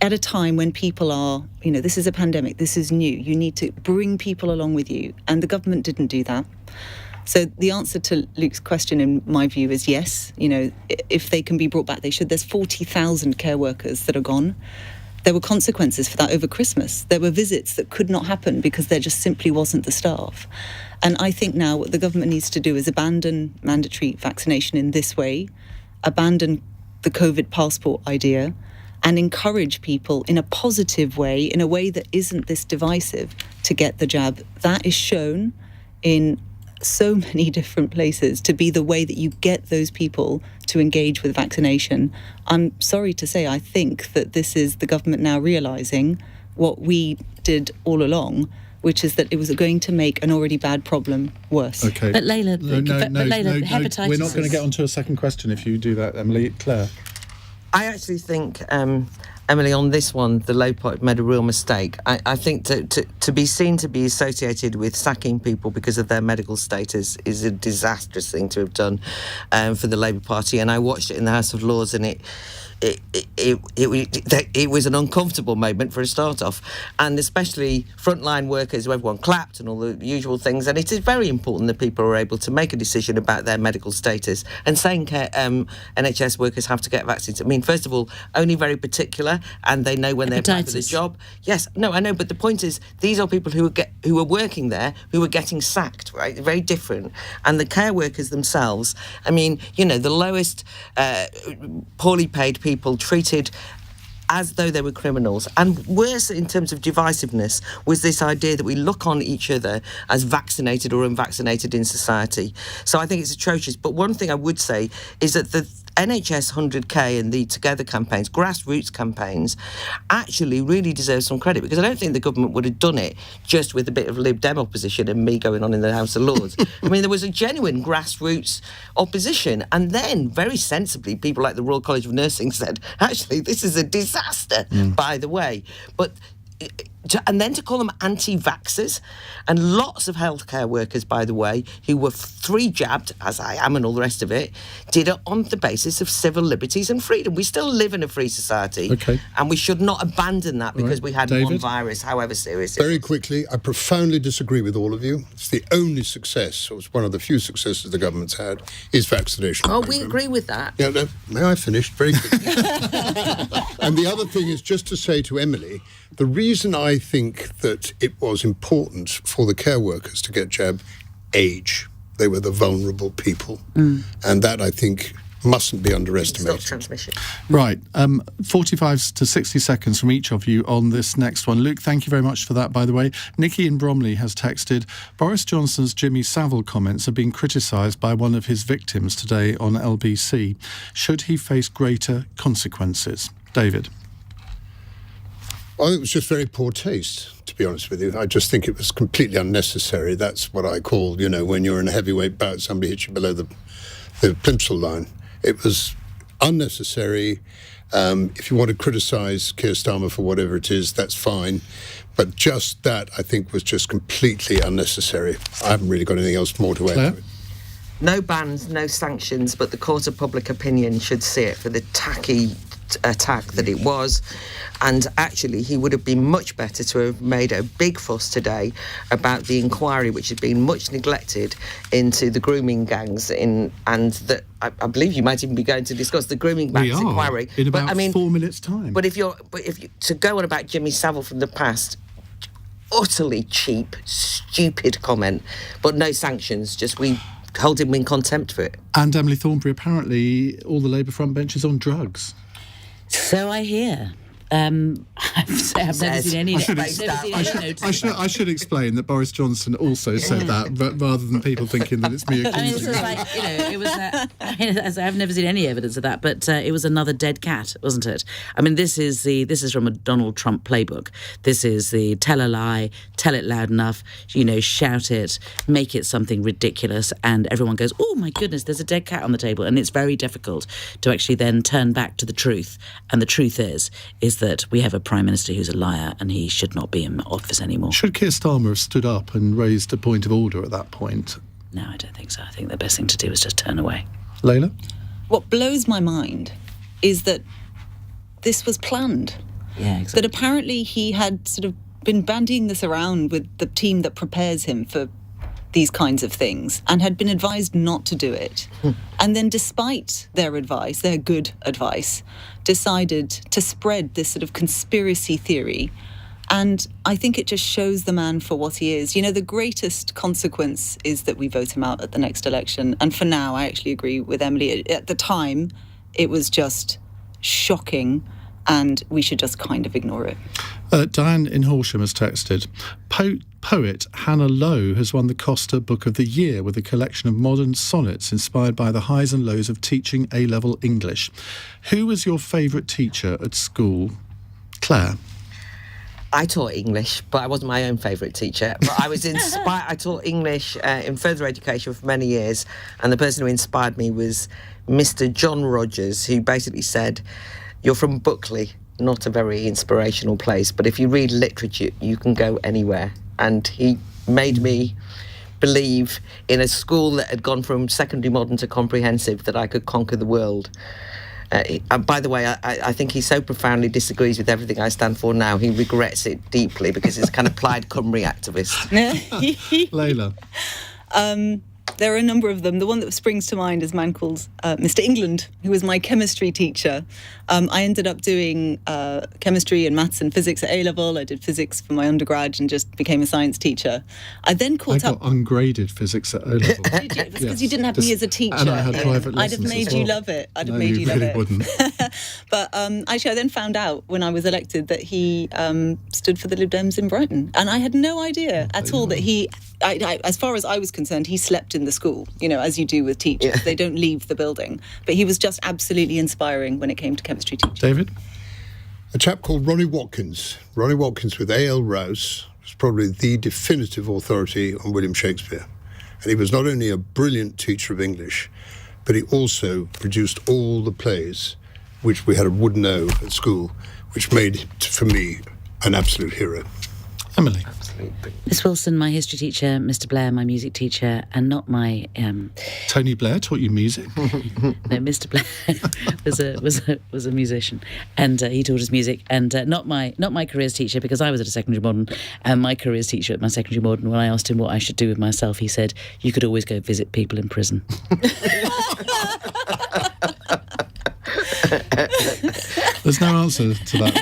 At a time when people are, this is a pandemic, this is new, you need to bring people along with you. And the government didn't do that. So the answer to Luke's question, in my view, is yes. If they can be brought back, they should. There's 40,000 care workers that are gone. There were consequences for that over Christmas. There were visits that could not happen because there just simply wasn't the staff. And I think now what the government needs to do is abandon mandatory vaccination in this way, abandon the COVID passport idea, and encourage people in a positive way, in a way that isn't this divisive, to get the jab. That is shown in so many different places to be the way that you get those people to engage with vaccination. I'm sorry to say, I think that this is the government now realising what we did all along, which is that it was going to make an already bad problem worse. Okay. But Layla, no, hepatitis... We're not going to get onto a second question if you do that, Emily. Claire? I actually think... Emily, on this one, the Labour Party made a real mistake. I think to be seen to be associated with sacking people because of their medical status is a disastrous thing to have done for the Labour Party. And I watched it in the House of Lords, and it was an uncomfortable moment for a start off, and especially frontline workers, who everyone clapped and all the usual things. And it is very important that people are able to make a decision about their medical status. And saying NHS workers have to get vaccines, first of all, only very particular, and they know when they're applying for the job. Yes, no, I know, but the point is, these are people who are working there, who are getting sacked, right? Very different. And the care workers themselves, the lowest poorly paid people treated as though they were criminals. And worse in terms of divisiveness was this idea that we look on each other as vaccinated or unvaccinated in society. So I think it's atrocious. But one thing I would say is that the NHS 100k and the Together campaigns, grassroots campaigns, actually really deserve some credit, because I don't think the government would have done it just with a bit of Lib Dem opposition and me going on in the House of Lords. There was a genuine grassroots opposition, and then very sensibly people like the Royal College of Nursing said, actually, this is a disaster, by the way. But and then to call them anti-vaxxers, and lots of healthcare workers, by the way, who were 3 jabbed, as I am and all the rest of it, did it on the basis of civil liberties and freedom. We still live in a free society, and we should not abandon that because we had one virus, however serious it is. Very quickly, I profoundly disagree with all of you. It's the only success, or it's one of the few successes the government's had, is vaccination. Oh, we agree with that. Yeah, no, may I finish very quickly? And the other thing is just to say to Emily, the reason I think that it was important for the care workers to get jab, age. They were the vulnerable people. And that, I think, mustn't be underestimated. Stop transmission. Right, 45 to 60 seconds from each of you on this next one. Luke, thank you very much for that, by the way. Nikki in Bromley has texted, Boris Johnson's Jimmy Savile comments are being criticised by one of his victims today on LBC. Should he face greater consequences? David. I think it was just very poor taste, to be honest with you. I just think it was completely unnecessary. That's what I call, when you're in a heavyweight bout, somebody hits you below the plimsoll line. It was unnecessary. If you want to criticise Keir Starmer for whatever it is, that's fine. But just that, I think, was just completely unnecessary. I haven't really got anything else more to add to it. No bans, no sanctions, but the court of public opinion should see it for the tacky attack that it was. And actually, he would have been much better to have made a big fuss today about the inquiry, which had been much neglected, into the grooming gangs. And that I believe you might even be going to discuss the grooming gangs inquiry in about 4 minutes' time. But if you to go on about Jimmy Savile from the past, utterly cheap, stupid comment. But no sanctions. Just we hold him in contempt for it. And Emily Thornberry, apparently all the Labour front bench is on drugs. So I hear. I've never seen any. I should explain that Boris Johnson also said that, but rather than people thinking that it's me accusing. I mean, this is like, it was. I've never seen any evidence of that, but it was another dead cat, wasn't it? I mean, this is from a Donald Trump playbook. This is the tell a lie, tell it loud enough, shout it, make it something ridiculous, and everyone goes, "Oh my goodness, there's a dead cat on the table," and it's very difficult to actually then turn back to the truth. And the truth is that we have a Prime Minister who's a liar and he should not be in office anymore. Should Keir Starmer have stood up and raised a point of order at that point? No, I don't think so. I think the best thing to do is just turn away. Layla? What blows my mind is that this was planned. Yeah, exactly. That apparently he had sort of been bandying this around with the team that prepares him for these kinds of things and had been advised not to do it. And then despite their advice, their good advice, decided to spread this sort of conspiracy theory. And I think it just shows the man for what he is. The greatest consequence is that we vote him out at the next election. And for now, I actually agree with Emily. At the time, it was just shocking and we should just kind of ignore it. Diane in Horsham has texted, Poet Hannah Lowe has won the Costa Book of the Year with a collection of modern sonnets inspired by the highs and lows of teaching A-level English. Who was your favourite teacher at school? Claire? I taught English, but I wasn't my own favourite teacher. But I was inspired. I taught English in further education for many years, and the person who inspired me was Mr. John Rogers, who basically said, "You're from Buckley, not a very inspirational place, but if you read literature, you can go anywhere." And he made me believe in a school that had gone from secondary modern to comprehensive that I could conquer the world. By the way, I think he so profoundly disagrees with everything I stand for now. He regrets it deeply because he's a kind of Plaid Cymru activist. Layla? There are a number of them. The one that springs to mind is a man called Mr. England, who was my chemistry teacher. I ended up doing chemistry and maths and physics at A-level. I did physics for my undergrad and just became a science teacher. I then caught up... I got ungraded physics at O-level. Did you? Because you didn't have me as a teacher. And I had private lessons. I'd have made you love it. I'd have made you really love it. Wouldn't. But actually, I then found out when I was elected that he stood for the Lib Dems in Brighton. And I had no idea at all that he... as far as I was concerned, he slept in the school, as you do with teachers. Yeah. They don't leave the building. But he was just absolutely inspiring when it came to chemistry teaching. David? A chap called Ronnie Watkins. Ronnie Watkins with A.L. Rouse was probably the definitive authority on William Shakespeare. And he was not only a brilliant teacher of English, but he also produced all the plays which we had would know at school, which made him, for me, an absolute hero. Emily? Miss Wilson, my history teacher, Mr. Blair, my music teacher, and not my... Tony Blair taught you music? No, Mr. Blair was a musician, and he taught us music, and not my careers teacher, because I was at a secondary modern, and my careers teacher at my secondary modern, when I asked him what I should do with myself, he said, "You could always go visit people in prison." There's no answer to that.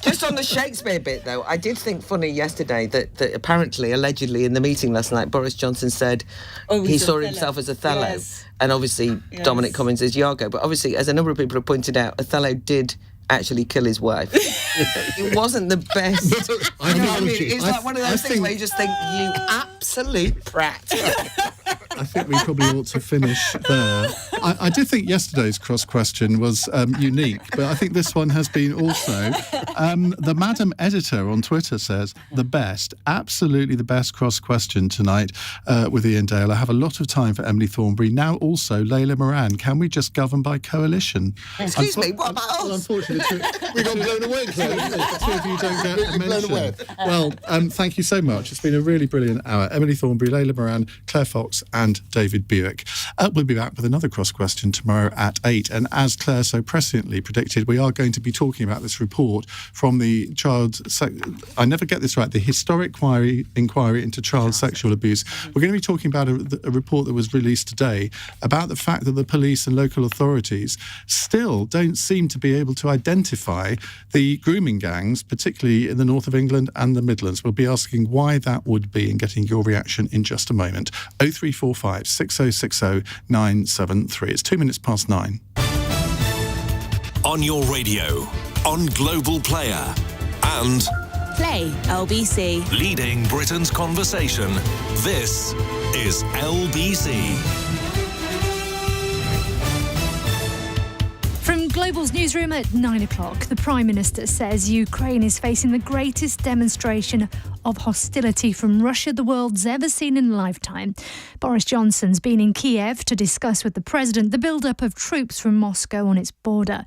Just on the Shakespeare bit, though, I did think funny yesterday that apparently, allegedly, in the meeting last night, Boris Johnson said he saw himself as Othello. Yes. And obviously, Dominic Cummings as Iago. But obviously, as a number of people have pointed out, Othello did actually kill his wife. It wasn't the best. You know what I mean? It's like one of those things where you just think, you absolute prat. I think we probably ought to finish there. I did think yesterday's cross question was unique, but I think this one has been also. The Madam Editor on Twitter says, the best, absolutely the best cross question tonight with Iain Dale. I have a lot of time for Emily Thornberry. Now also Layla Moran. Can we just govern by coalition? Excuse me, what about us? Well, unfortunately, We got blown away, Claire. two of you don't get a blown away. mention. Well, thank you so much. It's been a really brilliant hour. Emily Thornberry, Layla Moran, Claire Fox and David Buik. We'll be back with another cross question tomorrow at 8. And as Claire so presciently predicted, we are going to be talking about this report from the I never get this right, the Historic Inquiry into Child Sexual Abuse. We're going to be talking about a report that was released today about the fact that the police and local authorities still don't seem to be able to identify the grooming gangs, particularly in the north of England and the Midlands. We'll be asking why that would be and getting your reaction in just a moment. 0345 6060 973. It's 2 minutes past 9. On your radio, on Global Player, and Play LBC. leading Britain's conversation. This is LBC. From Global's newsroom at 9 o'clock, the Prime Minister says Ukraine is facing the greatest demonstration of hostility from Russia the world's ever seen in a lifetime. Boris Johnson's been in Kiev to discuss with the President the build-up of troops from Moscow on its border.